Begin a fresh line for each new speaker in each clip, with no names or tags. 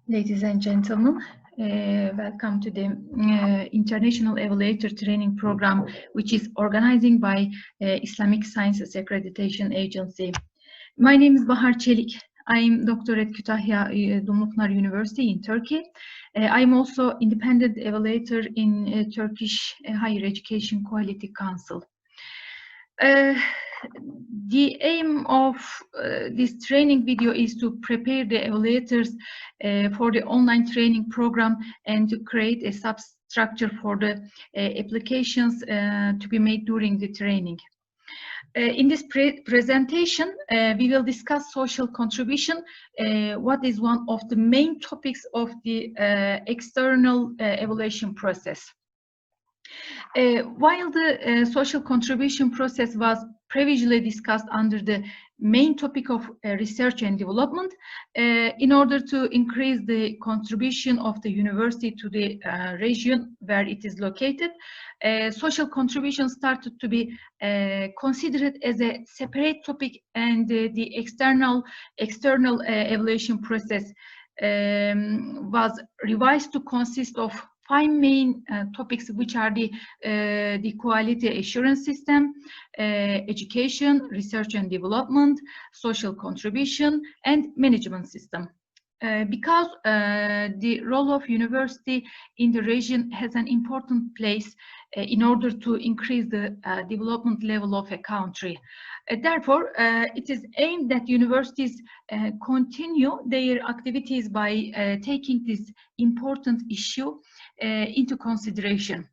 Ladies and gentlemen, welcome to the International Evaluator Training Program, which is organized by Islamic Sciences Accreditation Agency. My name is Bahar Çelik. I'm doctor at Kütahya Dumlupınar University in Turkey. I'm also independent evaluator in Turkish Higher Education Quality Council. The aim of this training video is to prepare the evaluators for the online training program and to create a substructure for the applications to be made during the training. In this presentation, we will discuss social contribution, what is one of the main topics of the external evaluation process. While the social contribution process was previously discussed under the main topic of research and development, in order to increase the contribution of the university to the region where it is located, social contribution started to be considered as a separate topic, and the external evaluation process was revised to consist of 5 main topics, which are the quality assurance system, education, research and development, social contribution, and management system. Because the role of university in the region has an important place in order to increase the development level of a country. Therefore, it is aimed that universities continue their activities by taking this important issue into consideration.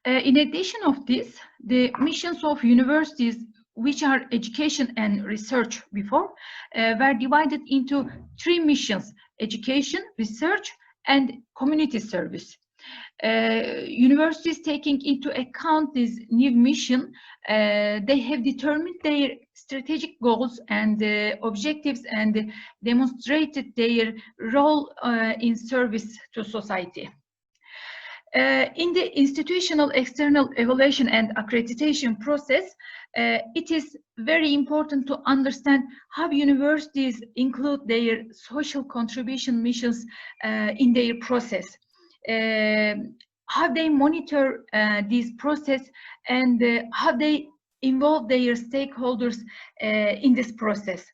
In addition of this, the missions of universities, which are education and research before, were divided into 3 missions: education, research, and community service. Universities taking into account this new mission, they have determined their strategic goals and objectives and demonstrated their role in service to society. In the institutional external evaluation and accreditation process, it is very important to understand how universities include their social contribution missions in their process, how they monitor this process, and how they involve their stakeholders in this process.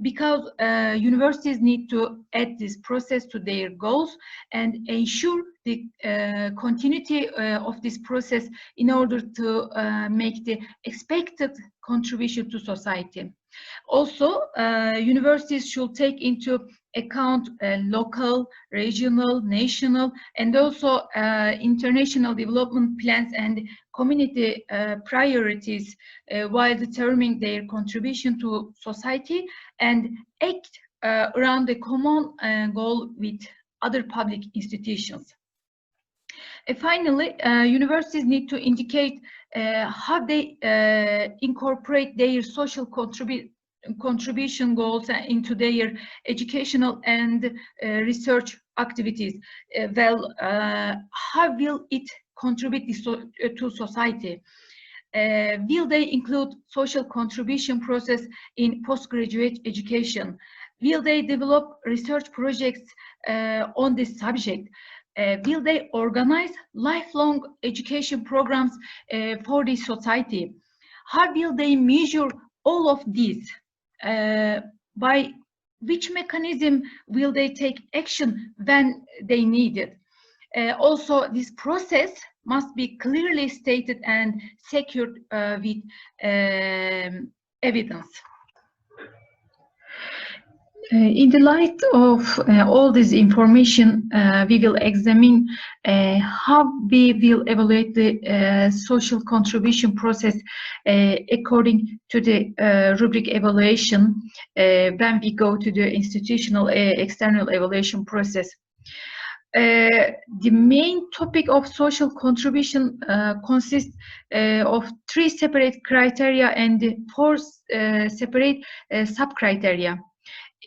Because universities need to add this process to their goals and ensure the continuity of this process in order to make the expected contribution to society. Also, universities should take into account local, regional, national, and also international development plans and community priorities while determining their contribution to society and act around the common goal with other public institutions. Finally, universities need to indicate how they incorporate their social contribution goals into their educational and research activities. How will it contribute to society? Will they include social contribution process in postgraduate education? Will they develop research projects on this subject? Will they organize lifelong education programs for the society? How will they measure all of these? By which mechanism will they take action when they need it? Also, this process must be clearly stated and secured with evidence. In the light of all this information, we will examine how we will evaluate the social contribution process according to the rubric evaluation when we go to the institutional external evaluation process. The main topic of social contribution consists of 3 separate criteria and 4 separate sub-criteria.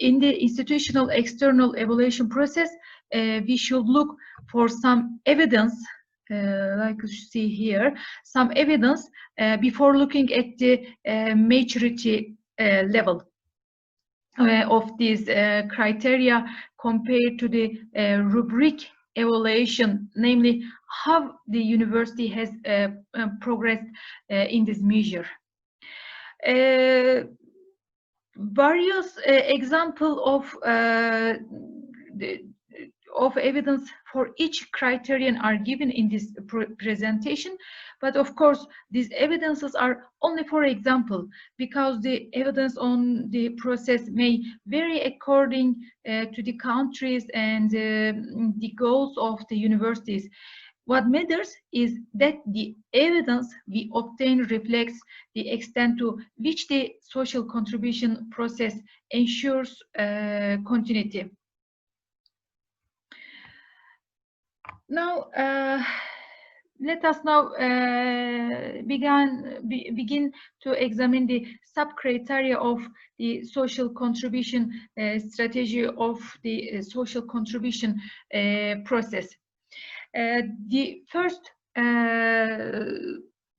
In the institutional external evaluation process, we should look for some evidence, like you see here, some evidence before looking at the maturity level. of these criteria compared to the rubric evaluation, namely how the university has progressed in this measure. Various example of evidence for each criterion are given in this presentation, but of course these evidences are only for example, because the evidence on the process may vary according to the countries and the goals of the universities. What matters is that the evidence we obtain reflects the extent to which the social contribution process ensures continuity. Now, let us now begin to examine the sub-criteria of the social contribution strategy of the social contribution process. The first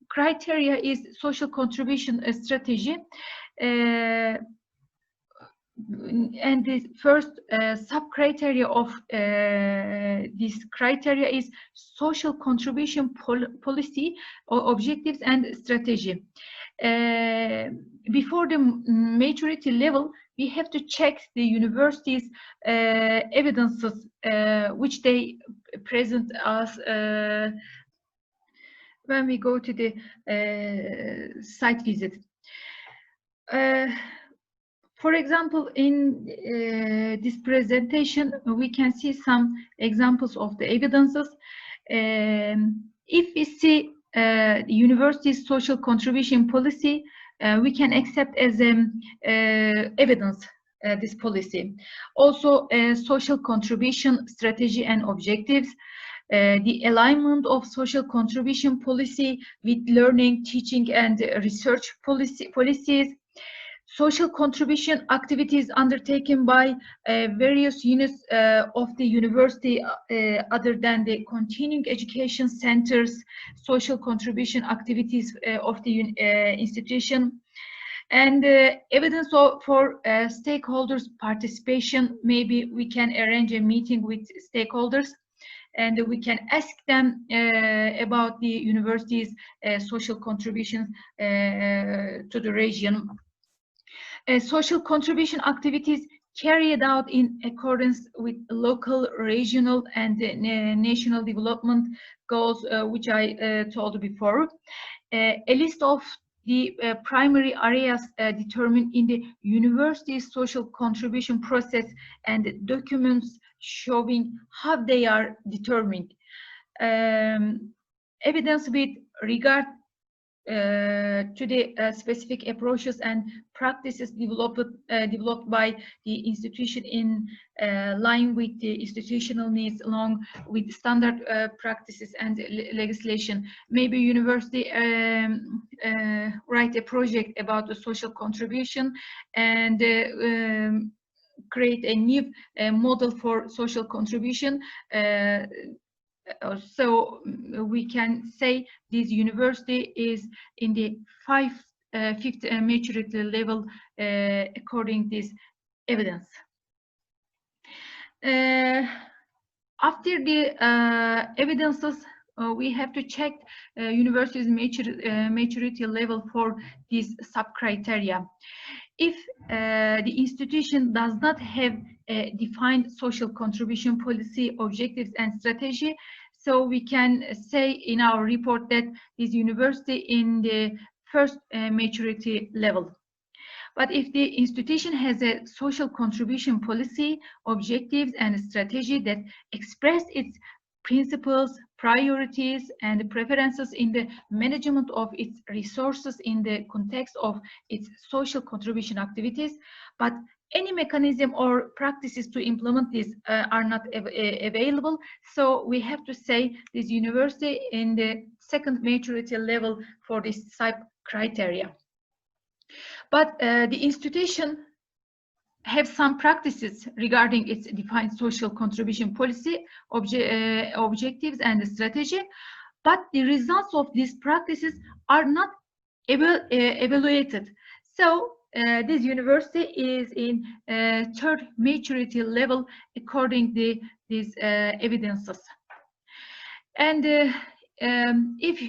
criteria is social contribution strategy. And the first sub-criteria of this criteria is social contribution policy, or objectives and strategy. Before the maturity level, we have to check the university's evidences which they present us when we go to the site visit. For example, in this presentation, we can see some examples of the evidences. If we see the university's social contribution policy, we can accept as evidence this policy. Also, social contribution strategy and objectives. The alignment of social contribution policy with learning, teaching, and research policies. Social contribution activities undertaken by various units of the university other than the continuing education centers, social contribution activities of the institution, and evidence for stakeholders' participation. Maybe we can arrange a meeting with stakeholders and we can ask them about the university's social contributions to the region. Social contribution activities carried out in accordance with local, regional, and national development goals, which I told before. A list of the primary areas determined in the university's social contribution process and documents showing how they are determined. Evidence with regard to the specific approaches and practices developed by the institution in line with the institutional needs, along with standard practices and legislation. Maybe university write a project about the social contribution and create a new model for social contribution. So we can say this university is in the fifth maturity level according to this evidence. After the evidences, we have to check university's maturity level for these sub-criteria. If the institution does not have a defined social contribution policy, objectives, and strategy, so we can say in our report that this university in the first maturity level. But if the institution has a social contribution policy, objectives, and strategy that express its principles, priorities, and preferences in the management of its resources in the context of its social contribution activities, but any mechanism or practices to implement this are not available, so we have to say this university in the second maturity level for this type criteria. But the institution have some practices regarding its defined social contribution policy, objectives, and strategy, but the results of these practices are not evaluated. So this university is in third maturity level according to these evidences. And if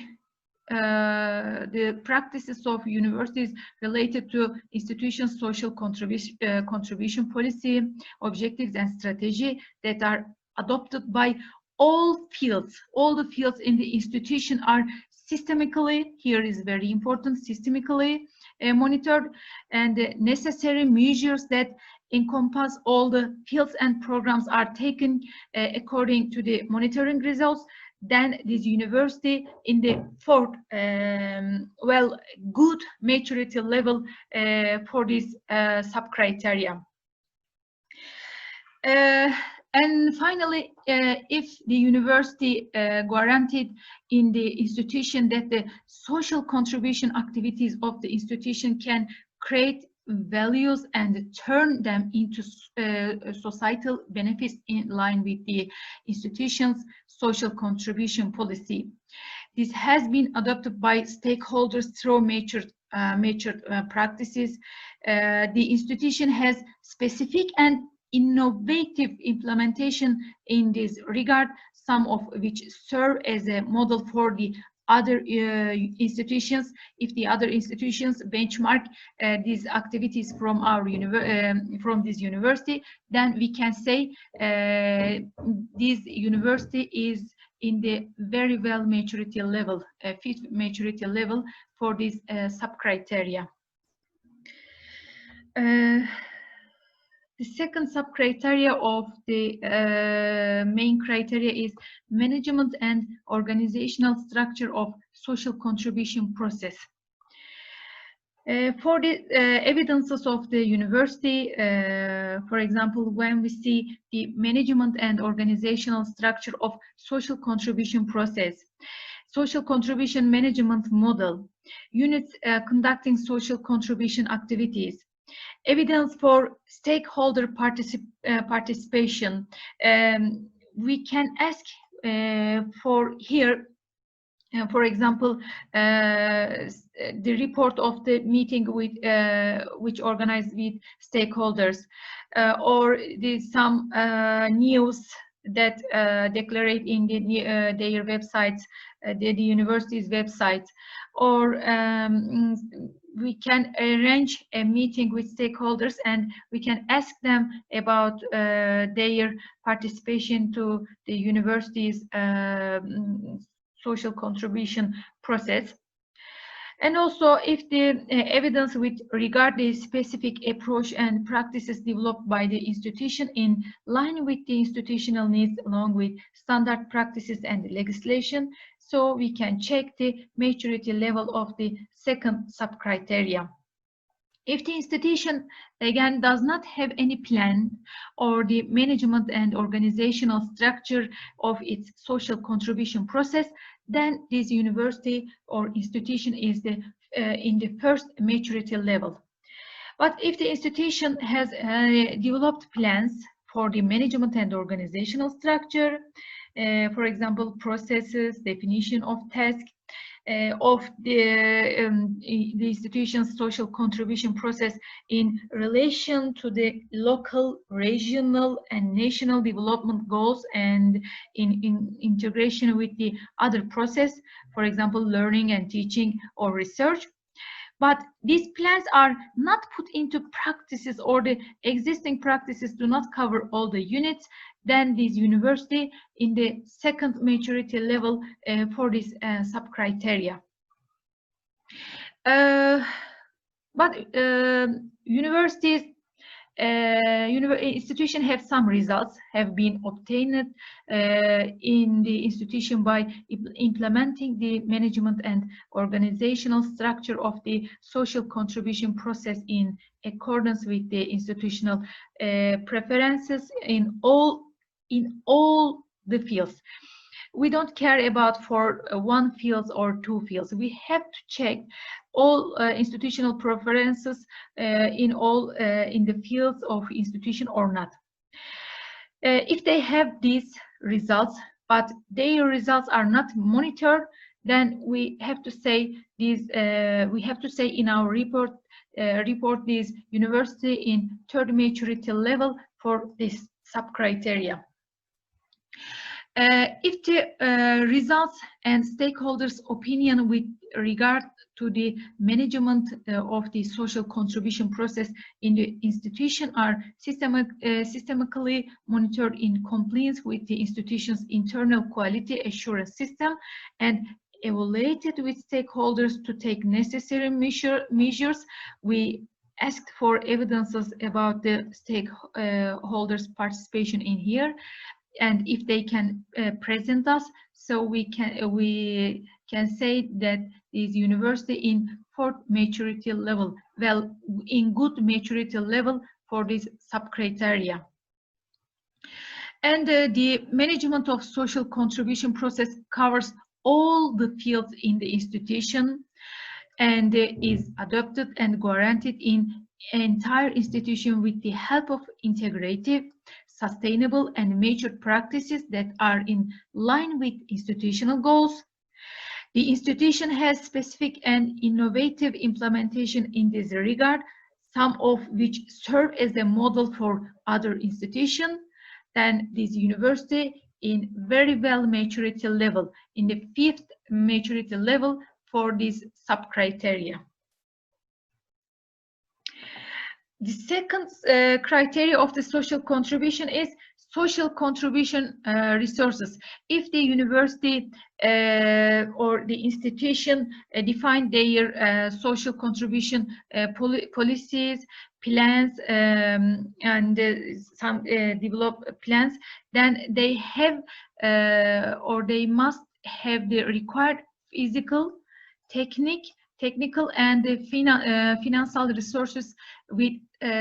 the practices of universities related to institutions' social contribution policy, objectives and strategy that are adopted by all the fields in the institution are systemically, here is very important, systemically monitored, and the necessary measures that encompass all the fields and programs are taken according to the monitoring results. Then this university in the fourth, well, good maturity level for this sub-criteria. And finally, if the university guaranteed in the institution that the social contribution activities of the institution can create values and turn them into societal benefits in line with the institution's social contribution policy. This has been adopted by stakeholders through matured practices. The institution has specific and innovative implementation in this regard, some of which serve as a model for the other institutions. If the other institutions benchmark these activities from our from this university, then we can say this university is in the very well maturity level, fifth maturity level for this sub-criteria. The second sub-criteria of the main criteria is management and organizational structure of social contribution process. For the evidences of the university, for example, when we see the management and organizational structure of social contribution process, social contribution management model, units conducting social contribution activities, evidence for stakeholder participation. We can ask for here, for example, the report of the meeting with which organized with stakeholders, or some news that declared in the, their websites, the university's website, or we can arrange a meeting with stakeholders and we can ask them about their participation to the university's social contribution process. And also if the evidence with regard to specific approach and practices developed by the institution in line with the institutional needs along with standard practices and legislation, so we can check the maturity level of the second sub-criteria. If the institution, again, does not have any plan or the management and organizational structure of its social contribution process, then this university or institution is in the first maturity level. But if the institution has developed plans for the management and organizational structure, for example, processes, definition of tasks, of the institution's social contribution process in relation to the local, regional, and national development goals and in integration with the other process, for example, learning and teaching or research. But these plans are not put into practices or the existing practices do not cover all the units, then this university in the second maturity level for this sub-criteria. But universities, institution have some results have been obtained in the institution by implementing the management and organizational structure of the social contribution process in accordance with the institutional preferences in all the fields. We don't care about for one field or two fields. We have to check all institutional preferences in all in the fields of institution or not. If they have these results, but their results are not monitored, then we have to say these. We have to say in our report report this university in third maturity level for this sub-criteria. If the results and stakeholders' opinion with regard to the management of the social contribution process in the institution are systematically monitored in compliance with the institution's internal quality assurance system and evaluated with stakeholders to take necessary measures, we asked for evidences about the stakeholders' participation in here, and if they can present us, so we can say that this university in fourth maturity level, well, in good maturity level for this sub-criteria. And the management of social contribution process covers all the fields in the institution and is adopted and guaranteed in entire institution with the help of integrative, sustainable and matured practices that are in line with institutional goals. The institution has specific and innovative implementation in this regard, some of which serve as a model for other institutions. Then this university in very well maturity level, in the fifth maturity level for this sub-criteria. The second criteria of the social contribution is social contribution resources. If the university or the institution define their social contribution policies, plans, and some develop plans, then they have or they must have the required physical, technical and financial resources with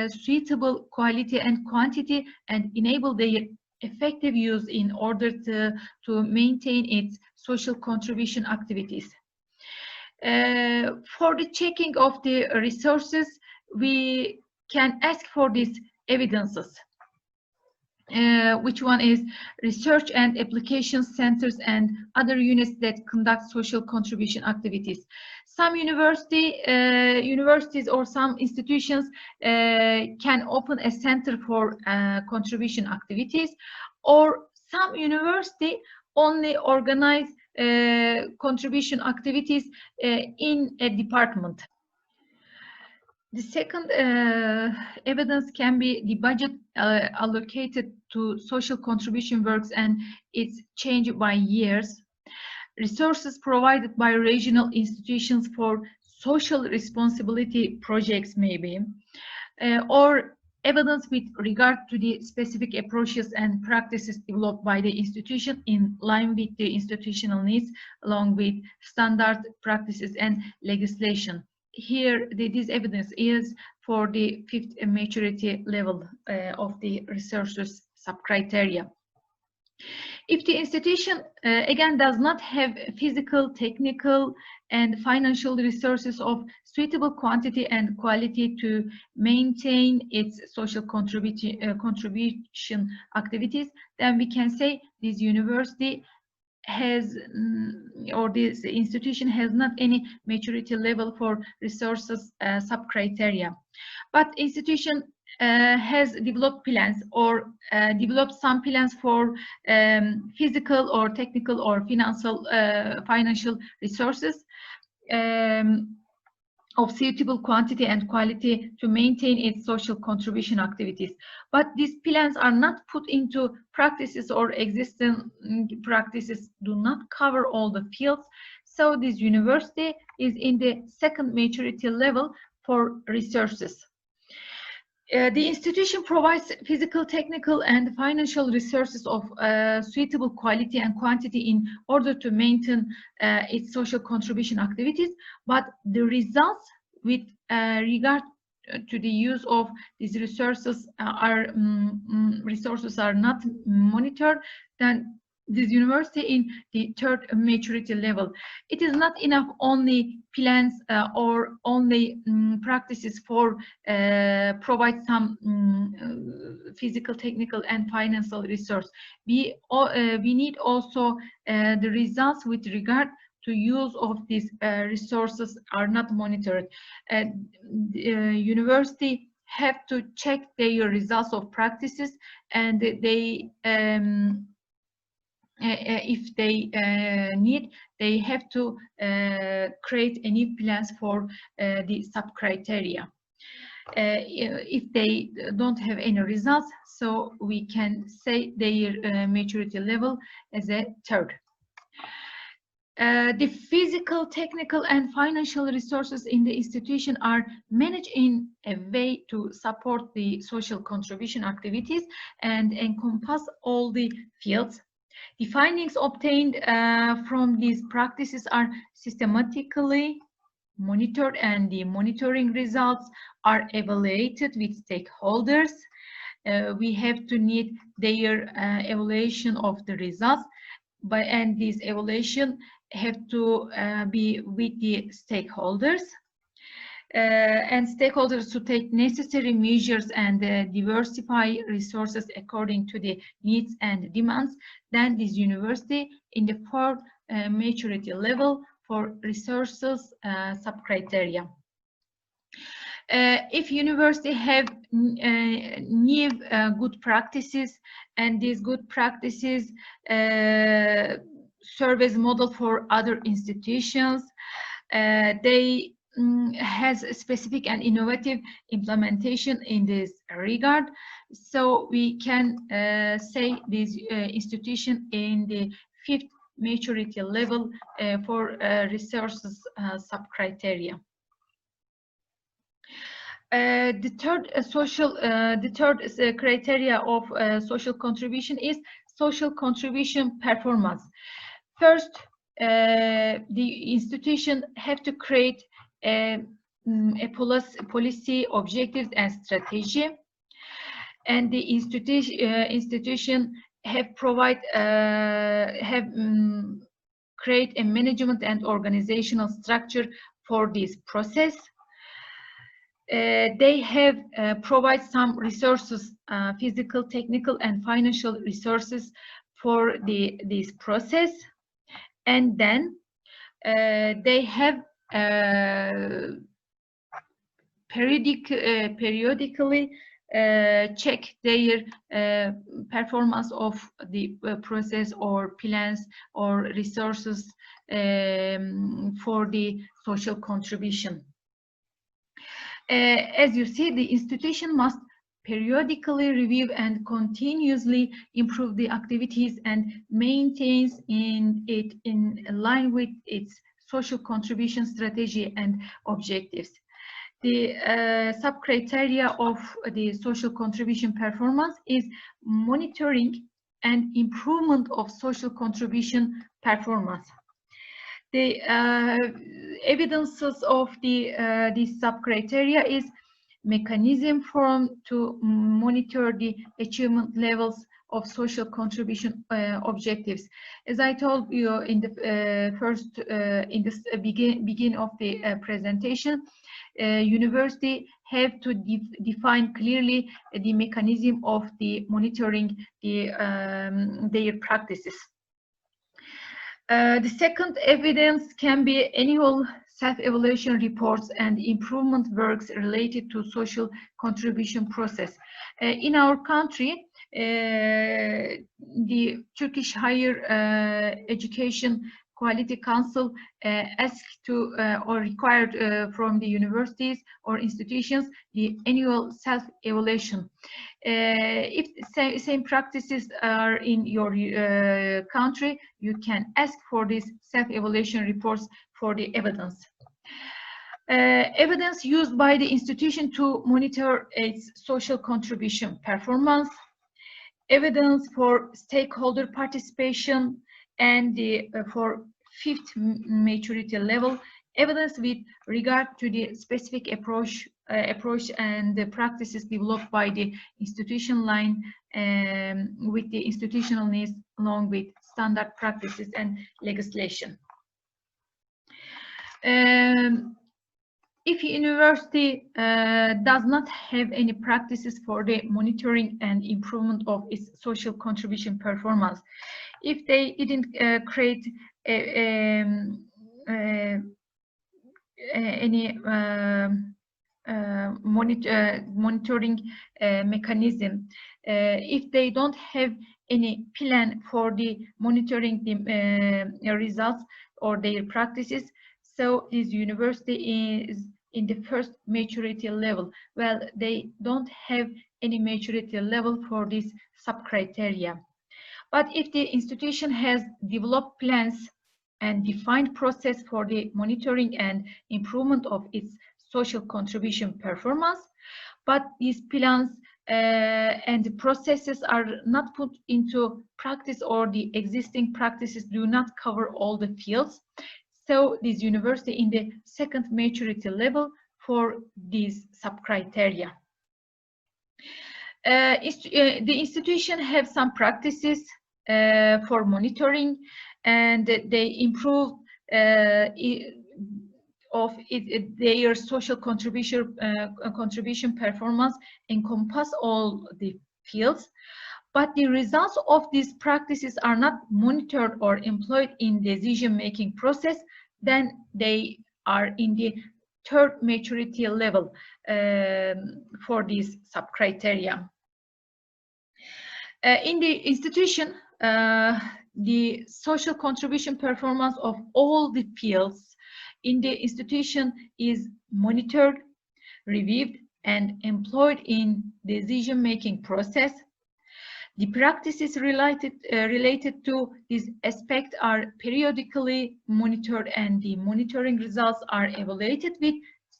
suitable quality and quantity, and enable their effective use in order to maintain its social contribution activities. For the checking of the resources, we can ask for these evidences. Which one is research and application centers and other units that conduct social contribution activities. Some universities or some institutions can open a center for contribution activities, or some university only organize contribution activities in a department. The second evidence can be the budget allocated to social contribution works and its change by years. Resources provided by regional institutions for social responsibility projects maybe, or evidence with regard to the specific approaches and practices developed by the institution in line with the institutional needs, along with standard practices and legislation. Here, this evidence is for the fifth maturity level of the resources sub-criteria. If the institution, again, does not have physical, technical, and financial resources of suitable quantity and quality to maintain its social contribution activities, then we can say this university has, or this institution has not any maturity level for resources sub-criteria. But institution has developed plans or developed some plans for physical or technical or financial resources of suitable quantity and quality to maintain its social contribution activities. But these plans are not put into practices, or existing practices do not cover all the fields. So this university is in the second maturity level for resources. The institution provides physical, technical, and financial resources of suitable quality and quantity in order to maintain its social contribution activities, but the results with regard to the use of these resources are not monitored, then this university in the third maturity level. It is not enough only plans or only practices for provide some physical, technical, and financial resource. We need also the results with regard to use of these resources are not monitored. University have to check their results of practices, and they if they need, they have to create a new plans for the sub-criteria. If they don't have any results, so we can say their maturity level as a third. The physical, technical, and financial resources in the institution are managed in a way to support the social contribution activities and encompass all the fields. The findings obtained from these practices are systematically monitored, and the monitoring results are evaluated with stakeholders. We have to need their evaluation of the results, and this evaluation have to be with the stakeholders. And stakeholders to take necessary measures and diversify resources according to the needs and demands. Then this university in the fourth maturity level for resources sub-criteria. If university have new good practices, and these good practices serve as model for other institutions, they has a specific and innovative implementation in this regard. So we can say this institution in the fifth maturity level for resources sub-criteria. The third criteria of social contribution is social contribution performance. First, the institution have to create a policy, objectives, and strategy, and the institution have create a management and organizational structure for this process. They have provide some resources, physical, technical, and financial resources for this process, and then they have periodically check their performance of the process or plans or resources for the social contribution. As you see, the institution must periodically review and continuously improve the activities and maintains it in line with its social contribution strategy and objectives. The sub-criteria of the social contribution performance is monitoring and improvement of social contribution performance. The evidences of these sub-criteria is mechanism to monitor the achievement levels of social contribution objectives. As I told you in the beginning of the presentation, university have to define clearly the mechanism of the monitoring their practices. The second evidence can be annual self-evaluation reports and improvement works related to social contribution process. In our country, the Turkish Higher Education Quality Council asked to or required from the universities or institutions the annual self-evaluation. If same practices are in your country, you can ask for these self-evaluation reports for the evidence. Evidence used by the institution to monitor its social contribution performance, evidence for stakeholder participation, and for fifth maturity level, evidence with regard to the specific approach and the practices developed by the institution line with the institutional needs along with standard practices and legislation. If university does not have any practices for the monitoring and improvement of its social contribution performance, if they didn't create any monitoring mechanism. If they don't have any plan for the monitoring the results or their practices, so this university is in the first maturity level. Well, they don't have any maturity level for this sub-criteria. But if the institution has developed plans and defined process for the monitoring and improvement of its social contribution performance, but these plans and the processes are not put into practice, or the existing practices do not cover all the fields, so this university in the second maturity level for these sub-criteria. The institution have some practices for monitoring, and they improve their social contribution performance encompass all the fields, but the results of these practices are not monitored or employed in decision-making process, then they are in the third maturity level for these sub-criteria. In the institution, the social contribution performance of all the fields in the institution is monitored, reviewed, and employed in decision-making process. The practices related to this aspect are periodically monitored, and the monitoring results are evaluated with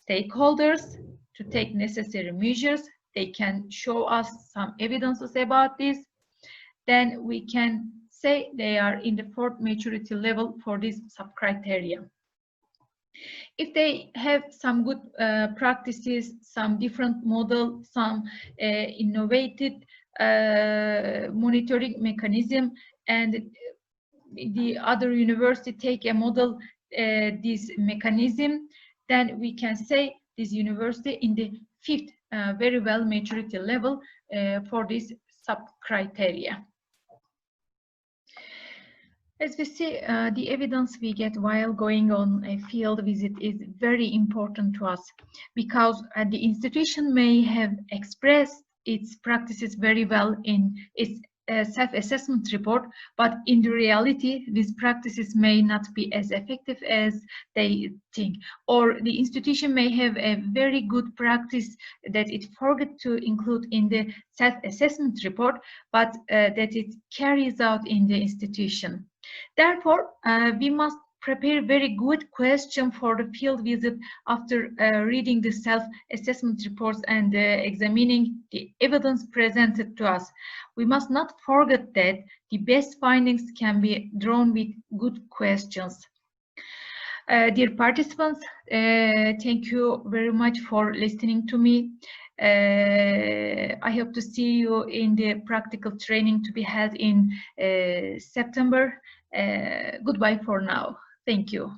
stakeholders to take necessary measures. They can show us some evidences about this. Then we can say they are in the fourth maturity level for this sub-criteria. If they have some good practices, some different model, some innovative monitoring mechanism, and the other university take a model this mechanism, then we can say this university in the fifth very well maturity level for this sub-criteria. As we see, the evidence we get while going on a field visit is very important to us, because the institution may have expressed its practices very well in its self-assessment report, but in the reality, these practices may not be as effective as they think, or the institution may have a very good practice that it forgot to include in the self-assessment report, but that it carries out in the institution. Therefore, we must prepare very good question for the field visit after reading the self-assessment reports and examining the evidence presented to us. We must not forget that the best findings can be drawn with good questions. Dear participants, thank you very much for listening to me. I hope to see you in the practical training to be held in September. Goodbye for now. Thank you.